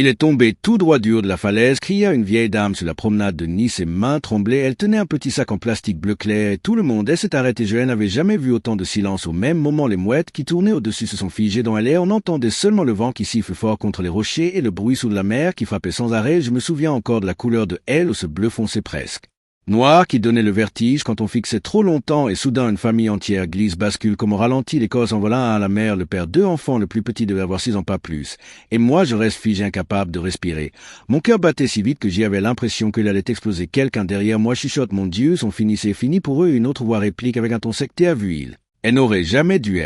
Il est tombé tout droit du haut de la falaise, cria une vieille dame sur la promenade de Nice, ses mains tremblaient, elle tenait un petit sac en plastique bleu clair et tout le monde s'est arrêté. Je n'avais jamais vu autant de silence. Au même moment, les mouettes qui tournaient au-dessus se sont figées dans l'air, on entendait seulement le vent qui siffle fort contre les rochers et le bruit sous la mer qui frappait sans arrêt. Je me souviens encore de la couleur de elle, ce bleu foncé presque noir qui donnait le vertige quand on fixait trop longtemps et soudain une famille entière glisse, bascule comme au ralenti, les corps s'envolant à la mer, le père 2 enfants, le plus petit devait avoir 6 ans pas plus. Et moi je reste figé incapable de respirer. Mon cœur battait si vite que j'y avais l'impression qu'il allait exploser. Quelqu'un derrière moi chuchote, mon Dieu, son fini, c'est fini pour eux. Une autre voix réplique avec un ton sectaire, vuile. Elle n'aurait jamais dû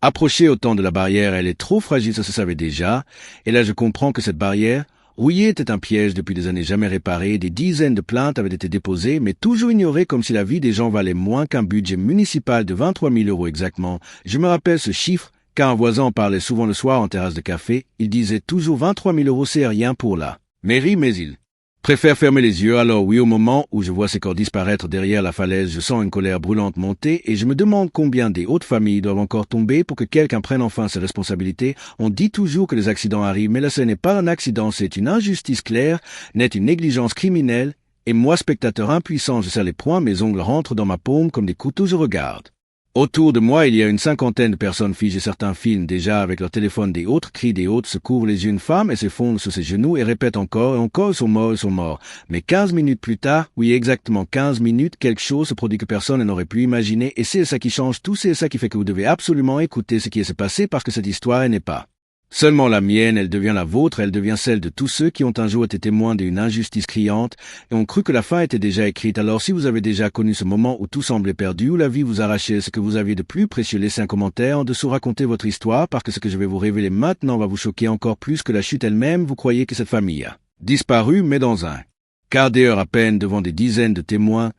approcher autant de la barrière, elle est trop fragile, ça se savait déjà. Et là je comprends que cette barrière rouillée était un piège depuis des années jamais réparé. Des dizaines de plaintes avaient été déposées, mais toujours ignorées, comme si la vie des gens valait moins qu'un budget municipal de 23 000 € exactement. Je me rappelle ce chiffre, car un voisin en parlait souvent le soir en terrasse de café. Il disait toujours 23 000 € c'est rien pour la mairie, mais il préfère fermer les yeux. Alors oui, au moment où je vois ces corps disparaître derrière la falaise, je sens une colère brûlante monter et je me demande combien des hautes familles doivent encore tomber pour que quelqu'un prenne enfin ses responsabilités. On dit toujours que les accidents arrivent, mais là ce n'est pas un accident, c'est une injustice claire, n'est une négligence criminelle. Et moi, spectateur impuissant, je serre les poings, mes ongles rentrent dans ma paume comme des couteaux, je regarde. Autour de moi, il y a une cinquantaine de personnes figées. Certains filment déjà avec leur téléphone, des autres crient, des autres se couvrent les yeux. Une femme, elle s'effondre sur ses genoux et répète encore et encore, ils sont morts. Mais 15 minutes plus tard, oui exactement 15 minutes, quelque chose se produit que personne n'aurait pu imaginer et c'est ça qui change tout, c'est ça qui fait que vous devez absolument écouter ce qui s'est passé parce que cette histoire, elle n'est pas seulement la mienne, elle devient la vôtre, elle devient celle de tous ceux qui ont un jour été témoins d'une injustice criante et ont cru que la fin était déjà écrite. Alors si vous avez déjà connu ce moment où tout semblait perdu, où la vie vous arrachait ce que vous aviez de plus précieux, laissez un commentaire en dessous, racontez votre histoire parce que ce que je vais vous révéler maintenant va vous choquer encore plus que la chute elle-même. Vous croyez que cette famille a disparu, mais dans un quart d'heure à peine devant des dizaines de témoins,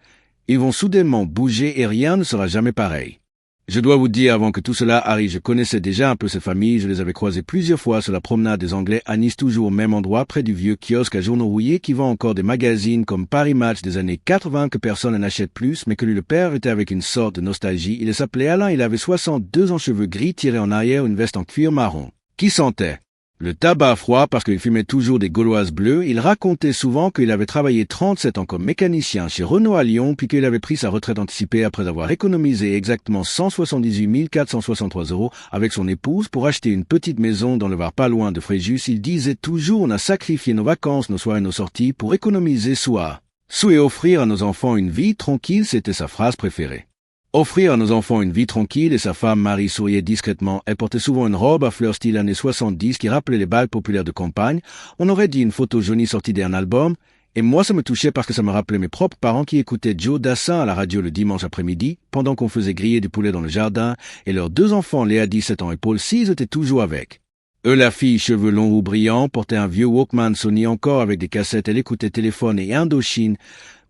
ils vont soudainement bouger et rien ne sera jamais pareil. Je dois vous dire, avant que tout cela arrive, je connaissais déjà un peu cette famille, je les avais croisés plusieurs fois sur la promenade des Anglais à Nice, toujours au même endroit, près du vieux kiosque à journaux rouillés qui vend encore des magazines comme Paris Match des années 80 que personne n'achète plus, mais que lui le père était avec une sorte de nostalgie. Il s'appelait Alain, il avait 62 ans, cheveux gris tirés en arrière, une veste en cuir marron, qui sentait le tabac froid parce qu'il fumait toujours des gauloises bleues. Il racontait souvent qu'il avait travaillé 37 ans comme mécanicien chez Renault à Lyon, puis qu'il avait pris sa retraite anticipée après avoir économisé exactement 178 463 € avec son épouse pour acheter une petite maison dans le Var pas loin de Fréjus. Il disait toujours, on a sacrifié nos vacances, nos soirées, nos sorties pour économiser soi et offrir à nos enfants une vie tranquille, c'était sa phrase préférée. Offrir à nos enfants une vie tranquille, et sa femme Marie souriait discrètement. Elle portait souvent une robe à fleurs style années 70 qui rappelait les bals populaires de campagne. On aurait dit une photo jaunie sortie d'un album. Et moi, ça me touchait parce que ça me rappelait mes propres parents qui écoutaient Joe Dassin à la radio le dimanche après-midi, pendant qu'on faisait griller du poulet dans le jardin, et leurs 2 enfants, Léa 17 ans et Paul 6, étaient toujours avec eux. La fille, cheveux longs ou brillants, portait un vieux Walkman Sony encore avec des cassettes. Elle écoutait Téléphone et Indochine,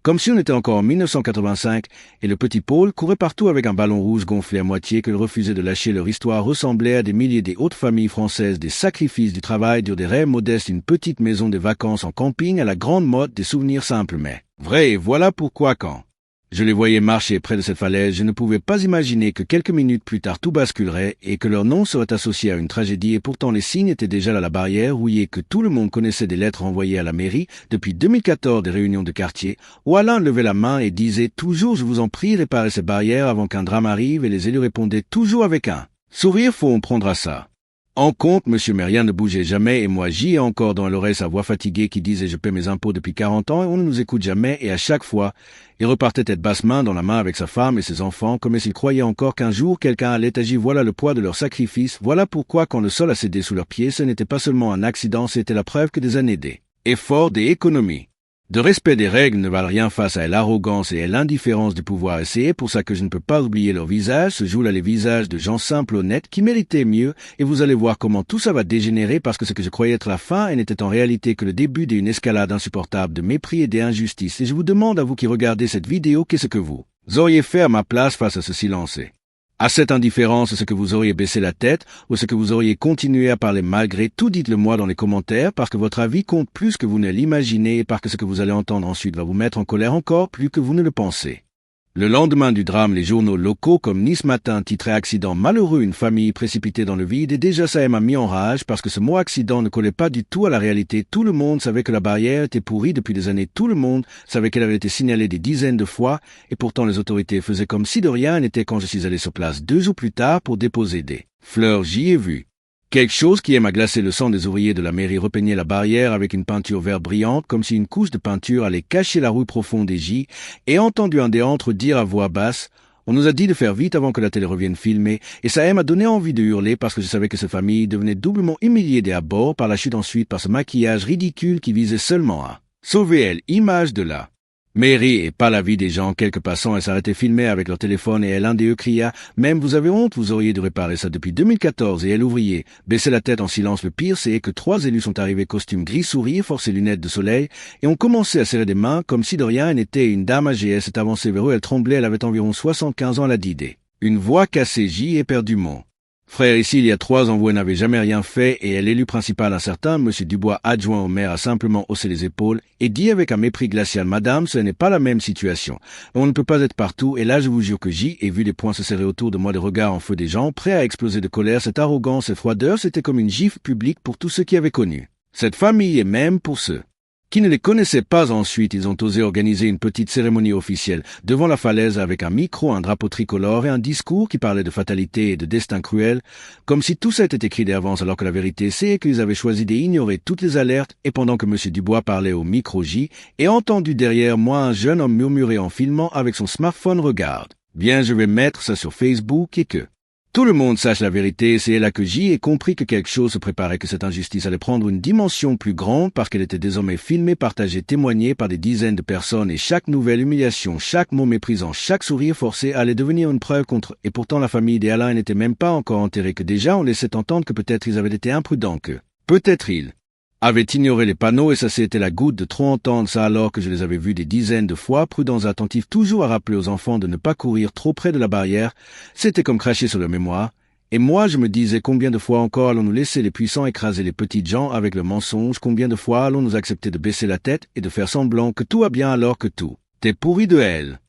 comme si on était encore en 1985, et le petit Paul courait partout avec un ballon rouge gonflé à moitié qu'ils refusaient de lâcher. Leur histoire ressemblait à des milliers des hautes familles françaises, des sacrifices du travail, des rêves modestes, une petite maison, des vacances en camping, à la grande mode, des souvenirs simples mais vrais. Et voilà pourquoi quand je les voyais marcher près de cette falaise, je ne pouvais pas imaginer que quelques minutes plus tard tout basculerait et que leur nom serait associé à une tragédie. Et pourtant les signes étaient déjà là, la barrière rouillée que tout le monde connaissait, des lettres envoyées à la mairie depuis 2014, des réunions de quartier où Alain levait la main et disait toujours, je vous en prie, réparez ces barrières avant qu'un drame arrive, et les élus répondaient toujours avec un sourire, faut on prendra ça en compte, monsieur, mais rien ne bougeait jamais, et moi j'y ai encore dans l'oreille sa voix fatiguée qui disait je paie mes impôts depuis 40 ans et on ne nous écoute jamais, et à chaque fois, il repartait tête basse, main dans la main avec sa femme et ses enfants, comme s'il croyait encore qu'un jour quelqu'un allait agir. Voilà le poids de leur sacrifice, voilà pourquoi quand le sol a cédé sous leurs pieds, ce n'était pas seulement un accident, c'était la preuve que des années d'efforts, des économies, de respect des règles ne valent rien face à l'arrogance et à l'indifférence du pouvoir. Et c'est pour ça que je ne peux pas oublier leurs visages. Se jouent là les visages de gens simples, honnêtes, qui méritaient mieux, et vous allez voir comment tout ça va dégénérer parce que ce que je croyais être la fin et n'était en réalité que le début d'une escalade insupportable de mépris et d'injustice. Et je vous demande à vous qui regardez cette vidéo, qu'est-ce que vous auriez fait à ma place face à ce silence? À cette indifférence, est-ce que vous auriez baissé la tête ou est-ce que vous auriez continué à parler malgré tout? Dites-le moi dans les commentaires parce que votre avis compte plus que vous ne l'imaginez et parce que ce que vous allez entendre ensuite va vous mettre en colère encore plus que vous ne le pensez. Le lendemain du drame, les journaux locaux comme Nice Matin titraient accident malheureux, une famille précipitée dans le vide, et déjà ça m'a mis en rage parce que ce mot accident ne collait pas du tout à la réalité. Tout le monde savait que la barrière était pourrie depuis des années, tout le monde savait qu'elle avait été signalée des dizaines de fois, et pourtant les autorités faisaient comme si de rien n'était quand je suis allé sur place 2 jours plus tard pour déposer des fleurs. J'y ai vu quelque chose qui m'a glacé le sang. Des ouvriers de la mairie repeignaient la barrière avec une peinture vert brillante, comme si une couche de peinture allait cacher la rue profonde des J, et entendu un des antres dire à voix basse « On nous a dit de faire vite avant que la télé revienne filmer », et ça m'a donné envie de hurler parce que je savais que cette famille devenait doublement humiliée dès à bord, par la chute ensuite par ce maquillage ridicule qui visait seulement à sauver elle, image de la mairie et pas la vie des gens. Quelques passants s'arrêtaient filmer avec leur téléphone et l'un d'eux cria « Même vous avez honte, vous auriez dû réparer ça depuis 2014 » et elle ouvrier baissait la tête en silence. Le pire, c'est que 3 élus sont arrivés costume gris sourire, forcés lunettes de soleil, et ont commencé à serrer des mains comme si de rien n'était. Une dame âgée. Elle s'est avancée vers eux, elle tremblait, elle avait environ 75 ans, elle a dit une voix cassée, J éperdument. Frère, ici, il y a 3 ans, vous n'avez jamais rien fait, et l'élu principal, un certain M. Dubois, adjoint au maire, a simplement haussé les épaules et dit avec un mépris glacial « Madame, ce n'est pas la même situation. On ne peut pas être partout, et là, je vous jure que J ai vu les poings se serrer autour de moi, des regards en feu des gens, prêts à exploser de colère. Cette arrogance, cette froideur, c'était comme une gifle publique pour tous ceux qui avaient connu cette famille, et même pour ceux qui ne les connaissaient pas. Ensuite, ils ont osé organiser une petite cérémonie officielle devant la falaise avec un micro, un drapeau tricolore et un discours qui parlait de fatalité et de destin cruel, comme si tout ça était écrit d'avance, alors que la vérité c'est qu'ils avaient choisi d'ignorer toutes les alertes. Et pendant que M. Dubois parlait au micro J, et entendu derrière moi un jeune homme murmurer en filmant avec son smartphone « Regarde, bien je vais mettre ça sur Facebook et que tout le monde sache la vérité ». C'est là que J ai compris que quelque chose se préparait, que cette injustice allait prendre une dimension plus grande parce qu'elle était désormais filmée, partagée, témoignée par des dizaines de personnes, et chaque nouvelle humiliation, chaque mot méprisant, chaque sourire forcé allait devenir une preuve contre. Et pourtant la famille des Alain n'était même pas encore enterrée, que déjà on laissait entendre que peut-être ils avaient été imprudents, que peut-être ils avaient ignoré les panneaux, et ça c'était la goutte de trop entendre ça alors que je les avais vus des dizaines de fois, prudents et attentifs, toujours à rappeler aux enfants de ne pas courir trop près de la barrière. C'était comme cracher sur leur mémoire. Et moi je me disais, combien de fois encore allons-nous laisser les puissants écraser les petites gens avec le mensonge? Combien de fois allons-nous accepter de baisser la tête et de faire semblant que tout va bien alors que tout est pourri de elle?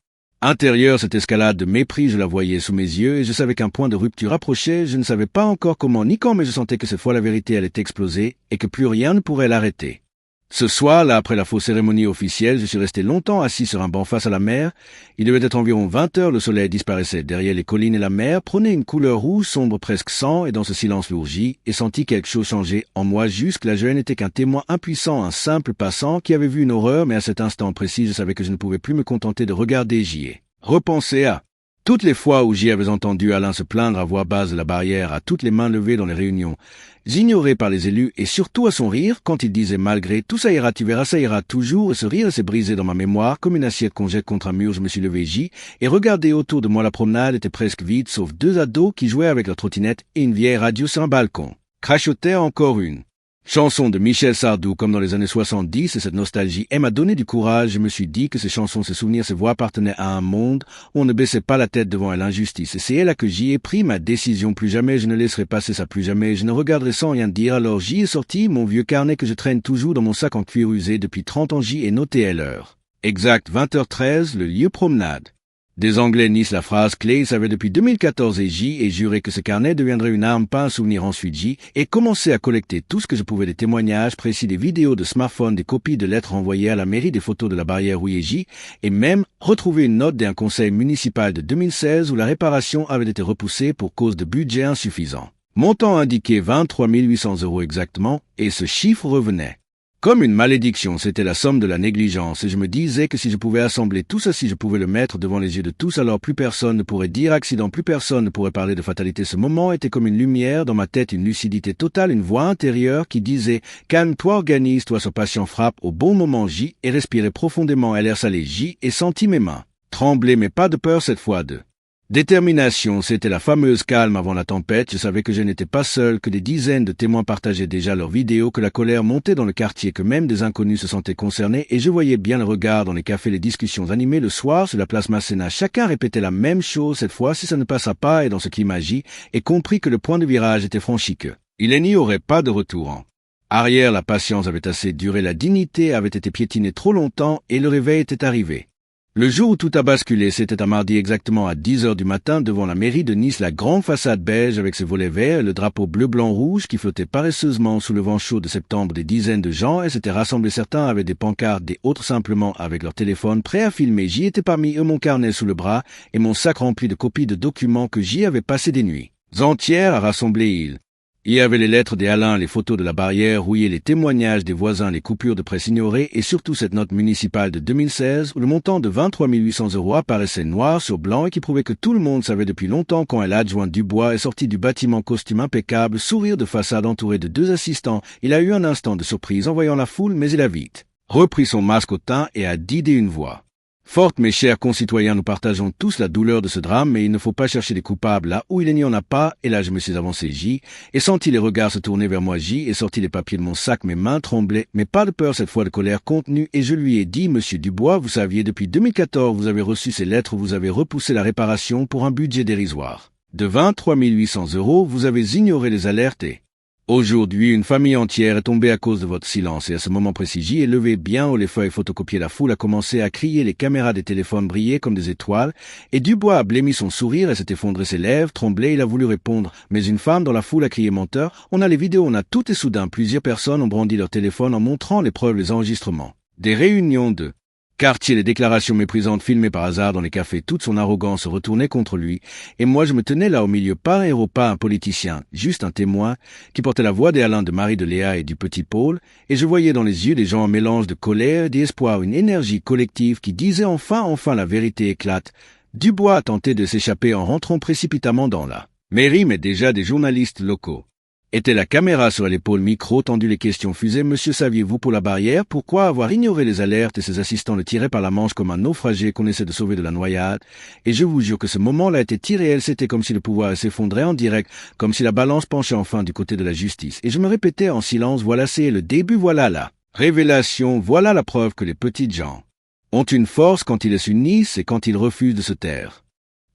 Intérieur, cette escalade de mépris, je la voyais sous mes yeux, et je savais qu'un point de rupture approchait. Je ne savais pas encore comment ni quand, mais je sentais que cette fois la vérité allait exploser et que plus rien ne pourrait l'arrêter. Ce soir-là, après la fausse cérémonie officielle, je suis resté longtemps assis sur un banc face à la mer. Il devait être environ 20 heures, le soleil disparaissait derrière les collines et la mer prenait une couleur rouge sombre, presque sang, et dans ce silence lourgi, et senti quelque chose changer en moi. Jusque-là, je n'étais qu'un témoin impuissant, un simple passant qui avait vu une horreur, mais à cet instant précis, je savais que je ne pouvais plus me contenter de regarder. J'y ai repensé à toutes les fois où j'y avais entendu Alain se plaindre à voix basse de la barrière, à toutes les mains levées dans les réunions, ignorées par les élus, et surtout à son rire quand il disait malgré tout « ça ira, tu verras, ça ira toujours », et ce rire s'est brisé dans ma mémoire comme une assiette qu'on jette contre un mur. Je me suis levé J et regardé autour de moi. La promenade était presque vide, sauf 2 ados qui jouaient avec leur trottinette et une vieille radio sur un balcon crachotait encore une chanson de Michel Sardou comme dans les années 70, et cette nostalgie m'a donné du courage. Je me suis dit que ces chansons, ces souvenirs, ces voix appartenaient à un monde où on ne baissait pas la tête devant l'injustice. Et c'est là que j'y ai pris ma décision. Plus jamais je ne laisserai passer ça, plus jamais je ne regarderai sans rien dire. Alors j'y ai sorti mon vieux carnet que je traîne toujours dans mon sac en cuir usé depuis 30 ans. J'y ai noté l'heure exact 20h13, le lieu promenade des Anglais, Nice. La phrase clé, il savait depuis 2014, et J ai juré que ce carnet deviendrait une arme, pas un souvenir. Ensuite J et commencé à collecter tout ce que je pouvais, des témoignages précis, des vidéos de smartphone, des copies de lettres envoyées à la mairie, des photos de la barrière où est J, et même retrouvé une note d'un conseil municipal de 2016 où la réparation avait été repoussée pour cause de budget insuffisant. Montant indiqué 23 800 € exactement, et ce chiffre revenait comme une malédiction. C'était la somme de la négligence, et je me disais que si je pouvais assembler tout ça, si je pouvais le mettre devant les yeux de tous, alors plus personne ne pourrait dire accident, plus personne ne pourrait parler de fatalité. Ce moment était comme une lumière dans ma tête, une lucidité totale, une voix intérieure qui disait « Calme-toi, organise-toi ». Ce patient frappe au bon moment J et respirait profondément. Elle air salé J et sentit mes mains trembler, mais pas de peur cette fois, de détermination. C'était la fameuse calme avant la tempête. Je savais que je n'étais pas seul, que des dizaines de témoins partageaient déjà leurs vidéos, que la colère montait dans le quartier, que même des inconnus se sentaient concernés, et je voyais bien le regard dans les cafés, les discussions animées le soir sur la place Masséna. Chacun répétait la même chose cette fois. Si ça ne passa pas, et dans ce climat J et compris que le point de virage était franchi, que il n'y aurait pas de retour en arrière. La patience avait assez duré, la dignité avait été piétinée trop longtemps, et le réveil était arrivé. Le jour où tout a basculé, c'était un mardi exactement à 10 heures du matin devant la mairie de Nice, la grande façade beige avec ses volets verts et le drapeau bleu-blanc-rouge qui flottait paresseusement sous le vent chaud de septembre. Des dizaines de gens et s'étaient rassemblés, certains avec des pancartes, des autres simplement avec leur téléphone prêts à filmer. J'y étais parmi eux, mon carnet sous le bras et mon sac rempli de copies de documents que j'y avais passé des nuits entières à rassembler. Il y avait les lettres des Alains, les photos de la barrière rouillée, les témoignages des voisins, les coupures de presse ignorées et surtout cette note municipale de 2016 où le montant de 23 800 € apparaissait noir sur blanc et qui prouvait que tout le monde savait depuis longtemps quand l'adjoint Dubois est sorti du bâtiment, costume impeccable, sourire de façade entouré de 2 assistants. Il a eu un instant de surprise en voyant la foule, mais il a vite repris son masque au teint et a dit d'une voix forte: mes chers concitoyens, nous partageons tous la douleur de ce drame, mais il ne faut pas chercher des coupables là où il n'y en a pas. Et là, je me suis avancé, et senti les regards se tourner vers moi, et sorti les papiers de mon sac, mes mains tremblaient, mais pas de peur, cette fois de colère contenue, et je lui ai dit: Monsieur Dubois, vous saviez, depuis 2014, vous avez reçu ces lettres, vous avez repoussé la réparation pour un budget dérisoire de 23 800 €, vous avez ignoré les alertes et aujourd'hui, une famille entière est tombée à cause de votre silence et à ce moment précis, j'y ai levé bien haut les feuilles photocopiées. La foule a commencé à crier, les caméras des téléphones brillaient comme des étoiles et Dubois a blêmi son sourire et s'est effondré, ses lèvres tremblaient, il a voulu répondre. Mais une femme dans la foule a crié: menteur, on a les vidéos, on a tout. Et soudain, plusieurs personnes ont brandi leur téléphone en montrant les preuves, les enregistrements des réunions de quartier, les déclarations méprisantes filmées par hasard dans les cafés. Toute son arrogance se retournait contre lui, et moi je me tenais là au milieu, pas un héros, pas un politicien, juste un témoin qui portait la voix des Alain, de Marie, de Léa et du petit Paul, et je voyais dans les yeux des gens un mélange de colère, d'espoir, une énergie collective qui disait enfin la vérité éclate. Dubois a tenté de s'échapper en rentrant précipitamment dans la mairie, mais déjà des journalistes locaux était la caméra sur l'épaule, micro tendu, les questions fusaient. Monsieur, saviez-vous pour la barrière? Pourquoi avoir ignoré les alertes? Et ses assistants le tiraient par la manche comme un naufragé qu'on essaie de sauver de la noyade. Et je vous jure que ce moment-là était irréel, c'était comme si le pouvoir s'effondrait en direct, comme si la balance penchait enfin du côté de la justice. Et je me répétais en silence: voilà, c'est le début, voilà la révélation, voilà la preuve que les petites gens ont une force quand ils s'unissent et quand ils refusent de se taire.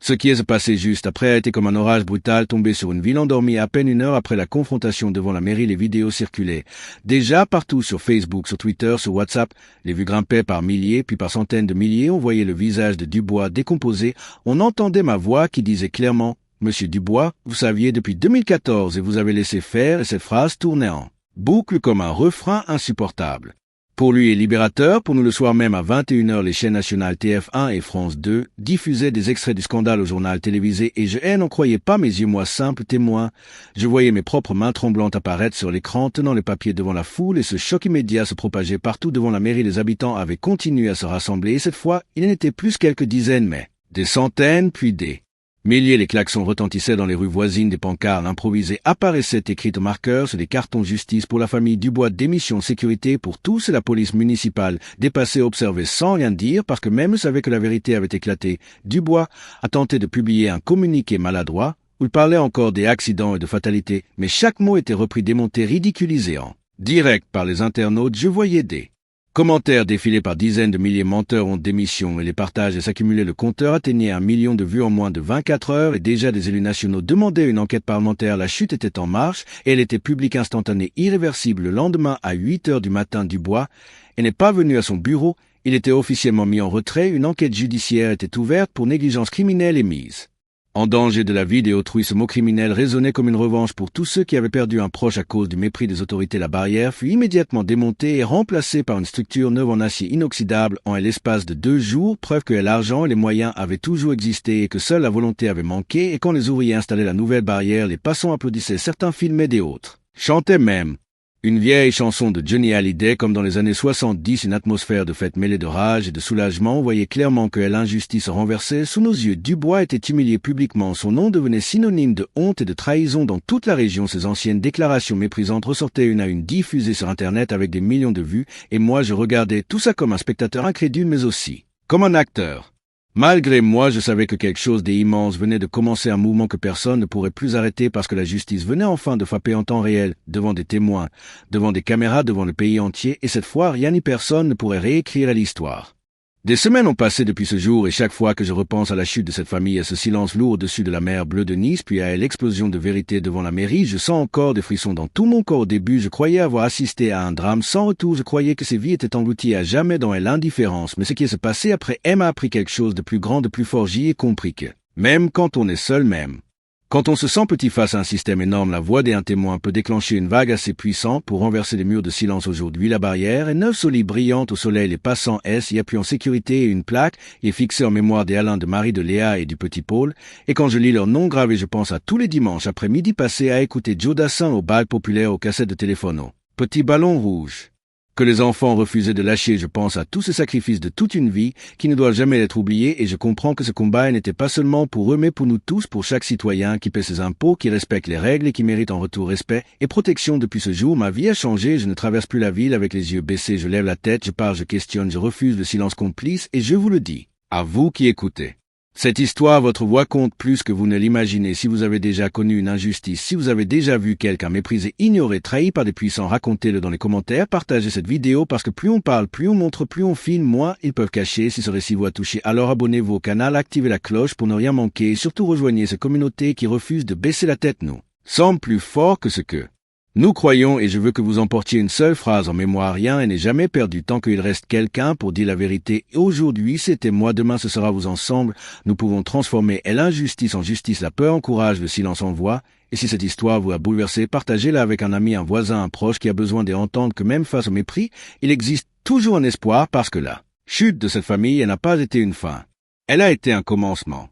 Ce qui est passé juste après a été comme un orage brutal tombé sur une ville endormie. À peine une heure après la confrontation devant la mairie, les vidéos circulaient déjà partout, sur Facebook, sur Twitter, sur WhatsApp. Les vues grimpaient par milliers, puis par centaines de milliers. On voyait le visage de Dubois décomposé. On entendait ma voix qui disait clairement: Monsieur Dubois, vous saviez depuis 2014 et vous avez laissé faire. Et cette phrase tournait en boucle comme un refrain insupportable. Pour lui et libérateur, pour nous, le soir même à 21h, les chaînes nationales TF1 et France 2 diffusaient des extraits du scandale au journal télévisé et je n'en croyais pas mes yeux, moi, simple témoin. Je voyais mes propres mains tremblantes apparaître sur l'écran, tenant les papiers devant la foule, et ce choc immédiat se propageait partout devant la mairie. Les habitants avaient continué à se rassembler et cette fois, il n'était plus quelques dizaines, mais des centaines, puis des milliers. Les klaxons retentissaient dans les rues voisines, des pancartes improvisées apparaissaient écrites au marqueur sur des cartons: justice pour la famille Dubois, démission, sécurité pour tous. Et la police municipale, dépassée, observait sans rien dire parce que même savait que la vérité avait éclaté. Dubois a tenté de publier un communiqué maladroit où il parlait encore des accidents et de fatalités, mais chaque mot était repris, démonté, ridiculisé en direct par les internautes. Je voyais des commentaires défiler par dizaines de milliers: menteurs ont démission, et les partages s'accumulaient. Le compteur atteignait 1 million de vues en moins de 24 heures et déjà des élus nationaux demandaient une enquête parlementaire. La chute était en marche et elle était publique, instantanée, irréversible. Le lendemain à 8 heures du matin, Dubois n'est pas venu à son bureau. Il était officiellement mis en retrait. Une enquête judiciaire était ouverte pour négligence criminelle et mise en danger de la vie d'autrui. Ce mot criminel résonnait comme une revanche pour tous ceux qui avaient perdu un proche à cause du mépris des autorités. La barrière fut immédiatement démontée et remplacée par une structure neuve en acier inoxydable en l'espace de 2 jours, preuve que l'argent et les moyens avaient toujours existé et que seule la volonté avait manqué. Et quand les ouvriers installaient la nouvelle barrière, les passants applaudissaient, certains filmaient, des autres chantaient même une vieille chanson de Johnny Hallyday comme dans les années 70, une atmosphère de fête mêlée de rage et de soulagement. On voyait clairement que l'injustice renversait sous nos yeux. Dubois était humilié publiquement. Son nom devenait synonyme de honte et de trahison dans toute la région. Ses anciennes déclarations méprisantes ressortaient une à une, diffusées sur Internet avec des millions de vues. Et moi, je regardais tout ça comme un spectateur incrédule, mais aussi comme un acteur. Malgré moi, je savais que quelque chose d'immense venait de commencer, un mouvement que personne ne pourrait plus arrêter parce que la justice venait enfin de frapper en temps réel, devant des témoins, devant des caméras, devant le pays entier, et cette fois, rien ni personne ne pourrait réécrire l'histoire. Des semaines ont passé depuis ce jour et chaque fois que je repense à la chute de cette famille, à ce silence lourd au-dessus de la mer bleue de Nice, puis à l'explosion de vérité devant la mairie, je sens encore des frissons dans tout mon corps. Au début, je croyais avoir assisté à un drame sans retour, je croyais que ces vies étaient englouties à jamais dans l'indifférence, mais ce qui s'est passé après m'a appris quelque chose de plus grand, de plus fort. J'y ai compris que, même quand on est seul même, quand on se sent petit face à un système énorme, la voix d'un témoin peut déclencher une vague assez puissante pour renverser les murs de silence. Aujourd'hui, la barrière est neuve, solide, brillante au soleil. Les passants y appuient en sécurité et une plaque est fixée en mémoire des Alain, de Marie, de Léa et du petit Paul. Et quand je lis leur nom gravé, je pense à tous les dimanches après midi passés à écouter Joe Dassin au bal populaire aux cassettes de téléphone au petit ballon rouge que les enfants refusaient de lâcher. Je pense à tous ces sacrifices de toute une vie qui ne doivent jamais être oubliés et je comprends que ce combat n'était pas seulement pour eux mais pour nous tous, pour chaque citoyen qui paie ses impôts, qui respecte les règles et qui mérite en retour respect et protection. Depuis ce jour, ma vie a changé. Je ne traverse plus la ville avec les yeux baissés. Je lève la tête, je parle, je questionne, je refuse le silence complice et je vous le dis, à vous qui écoutez. Cette histoire, votre voix compte plus que vous ne l'imaginez. Si vous avez déjà connu une injustice, si vous avez déjà vu quelqu'un méprisé, ignoré, trahi par des puissants, racontez-le dans les commentaires, partagez cette vidéo parce que plus on parle, plus on montre, plus on filme, moins ils peuvent cacher. Si ce récit vous a touché, alors abonnez-vous au canal, activez la cloche pour ne rien manquer et surtout rejoignez cette communauté qui refuse de baisser la tête. Nous sommes plus forts que ce que nous croyons et je veux que vous emportiez une seule phrase en mémoire, rien n'est jamais perdu tant qu'il reste quelqu'un pour dire la vérité. Aujourd'hui, c'était moi, demain ce sera vous. Ensemble, nous pouvons transformer l'injustice en justice, la peur en courage, le silence en voix. Et si cette histoire vous a bouleversé, partagez-la avec un ami, un voisin, un proche qui a besoin d'entendre que même face au mépris, il existe toujours un espoir parce que la chute de cette famille, elle n'a pas été une fin. Elle a été un commencement.